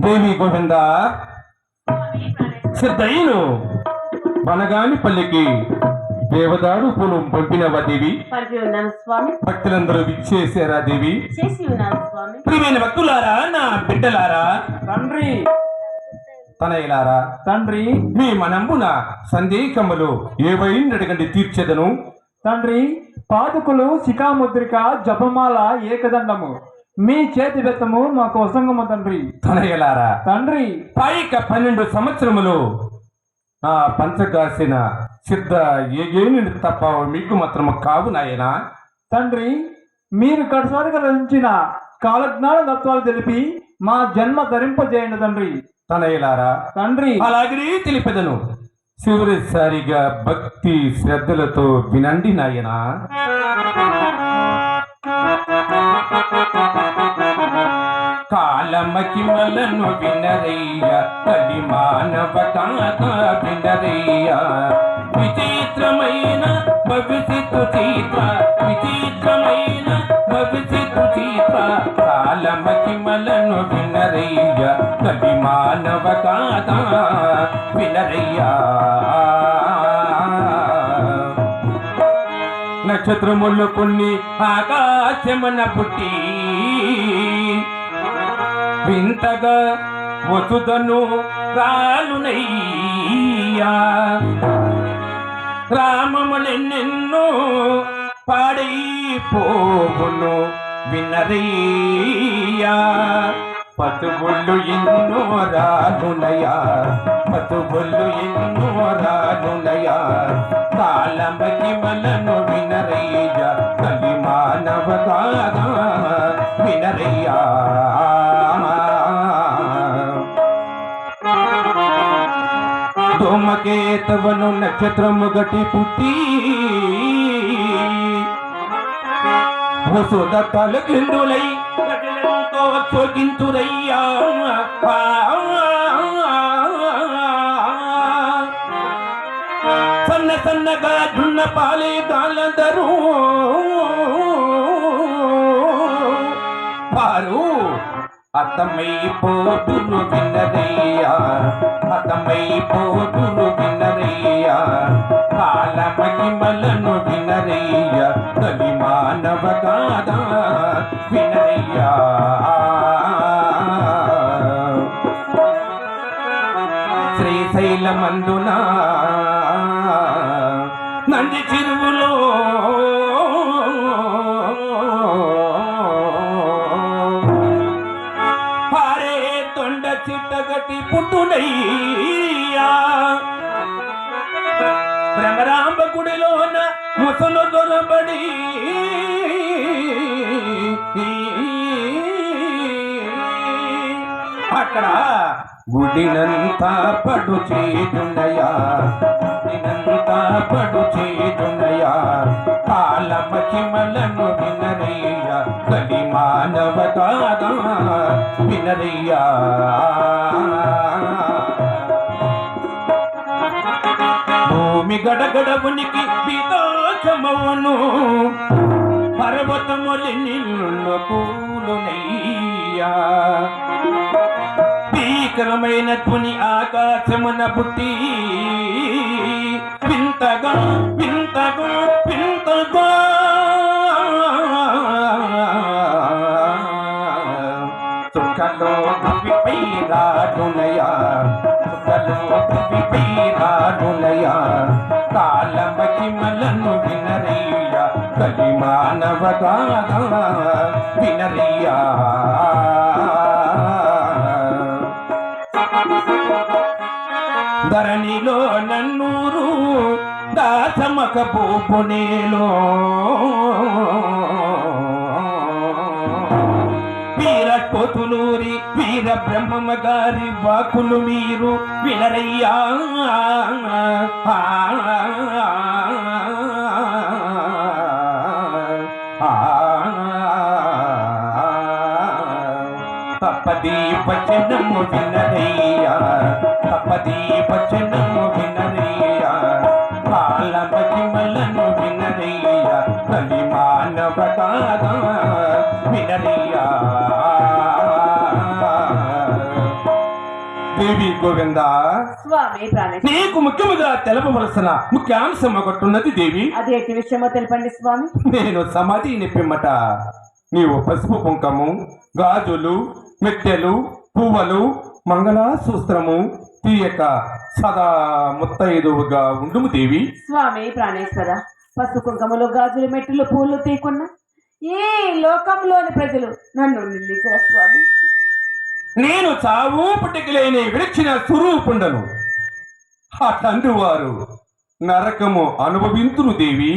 దేవి గోవింద సిద్ధయ్యను మనగాని పల్లికి దేవదారు పూలు పంపినవా దేవి? పంపి ఉన్నాను స్వామి. భక్తులందరూ విచ్చేసారా దేవి? చేసి ఉన్నాను స్వామి. ప్రియమైన భక్తులారా, నా బిడ్డలారా, తండ్రి తనయులారా, తండ్రి మీ మనంబున సందేహములు ఏవైనా అడగండి తీర్చెదను. తండ్రి, పాదుకులు, శిఖాముద్రిక, జపమాల, ఏకదండము మీ చేతి బెత్తము మాకు వసంగము తండ్రి. తనయులారా, తండ్రి పైక 12 సంవత్సరములు నా పంచగాసిన సిద్ధ ఏగేని తప్ప మీకు మాత్రము కావు నాయనా. తండ్రి, మీరు కడసారిగా రచించిన కాలజ్ఞాన తత్వాలు తెలిపి మా జన్మ ధరింపజేయండి తండ్రి. తనయులారా, తండ్రి అలాగనే తెలిపెదను. చివరిసారిగా భక్తి శ్రద్ధలతో వినండి నాయనా. కాలమహిమలను వినరయ్య, కలి మానవ కాక వినరయ్య. విచిత్రమైన భవిష్యత్తు చిత్ర, విచిత్రమైన భవిష్యత్తు చిత్ర. కాలమహిమలను వినరయ్య, కలి మానవ కాక వినరయ్య. నక్షత్రములు కొన్ని ఆకాశమున పుట్టి వింతగా వసుదను రాలునయ్యా. గ్రామములెన్నెన్నో పాడైపోవును వినరయ్యా. పతుబుళ్ళు ఎన్నో రాలునయా, పతుబుళ్ళు ఎన్నో రాలునయా. కాలమహిమలను వినరయ్య, కలి మానవ కాగా వినరయ్యా. ధూమకేతవను నక్షత్రము గటి పుట్టి వసుద తలకిందులై గజలంతో సోకింతురయ్యా. సన్న సన్నగా జున్న పాలే గాలందరూ వారు అతమైపోతురు వినరయ్యా, అతమైపోతురు వినరయ్యా. కాలమహిమలను వినరయ్య, కలి మానవ కాదా వినరయ్యా. శ్రీశైలమందున నంది చెరువులో పారే తొండ చిట్టగటి పుట్టునయ్యా. భ్రమరాంబ గుడిలోన ముసలు దొరబడి అక్కడ గుడినంతా పడు చేయున్నయా, గుడినంతా పడు చేయున్నయా. కాలమహిమలను వినరయ్య, కలి మానవ కాగా వినరయ్యా. భూమి గడగడ ఉనికి పీతాచమవును, పర్వతములి నిన్ను పూలునయ్యా. భీకరమైన ధ్వని ఆకాశమున పుట్టి వింతగా వింతగా వింతగా సుఖలో భూమిపై రాడునయా, సుఖలో భూమిపై రాడునయా. కాలమహిమలను వినరయ్య, కలి మానవ కాగా వినరయ్యా. ధరణిలో నన్నూరు దాసమక పోపునేలో వీర కోతులూరి వీర బ్రహ్మమ్మ గారి వాకులు మీరు వినరయ్యా. తప్పది వచనము వినరయ్యా, తప్పది వచనము వినరయ్యా. కాలమహిమలను వినరయ్యా, కలి మానవ కాగా వినరయ్యా. దేవి గోవింద, స్వామి ప్రాణేశ్వర. నీకు ముఖ్యముగా తెలపవలసిన ముఖ్యాంశం ఒకటున్నది దేవి. అదేంటి విషయమో తెలపండి స్వామి. నేను సమాధి నిప్పిమ్మట నీవు పసుపు కుంకము, గాజులు, మెట్టెలు, పువ్వులు, మంగళసూత్రము తీయక సదా ముత్తైదువుగా ఉండుము దేవి. స్వామి ప్రాణేశ్వర, పసుపు కుంకములు, గాజులు, మెట్టులు, పూలు తీకున్న ఈ లోకంలోని ప్రజలు నన్ను నిందించరా స్వామి. నేను చావు పుట్టికలేని విడిచిన స్వరూపుండను. అటందు వారు నరకము అనుభవింతురు దేవి.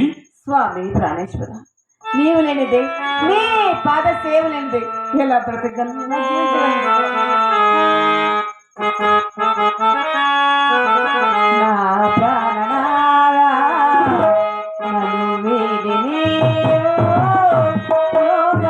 స్వామి ప్రాణేశ్వర, నీవు లేనిదే, నీ పాద సేవ లేనిదే ఎలా బ్రతకగలను? నా ప్రాణనాథా, నన్ను వీడి నీవు యోగ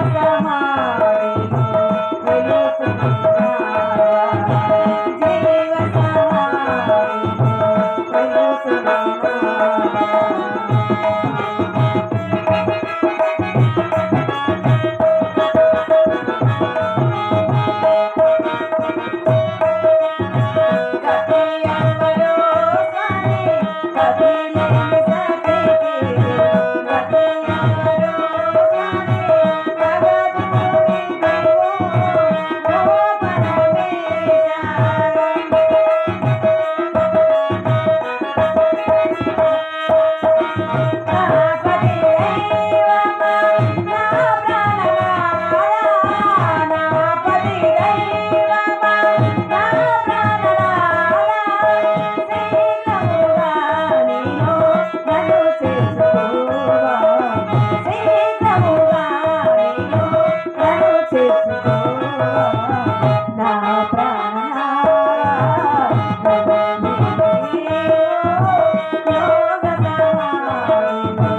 సమాధిలో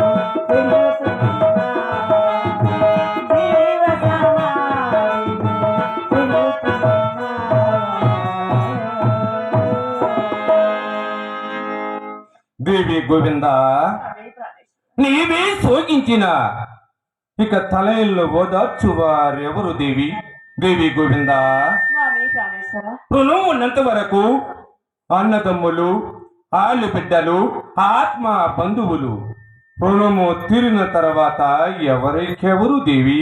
వెలుగుతున్నావా, జీవ సమాధిలో వెలుగుతున్నావా. దేవి గోవింద, నీవే శోకించిన ఇక తలయిల్లో ఓదార్చు వారెవరు దేవి? దేవి గోవింద, స్వామి ప్రాణేశ్వర, రుణం ఉన్నంత వరకు అన్నదమ్ములు, ఆళ్ళు బిడ్డలు, ఆత్మ బంధువులు. రుణము తీరిన తర్వాత ఎవరికెవరు దేవి?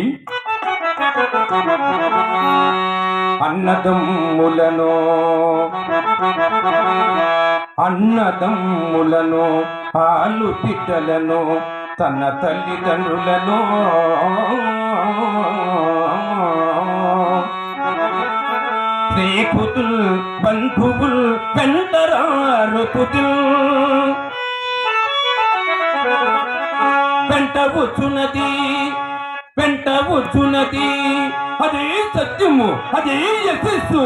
అన్నదమ్ములను ఆళ్ళు బిడ్డలను, తన తల్లిదండ్రులను, స్నేహితుల్ బంధువుల్ వెంటరారు పుతుల్ వెంట వచ్చునది అదే సత్యము, అదే యశస్సు.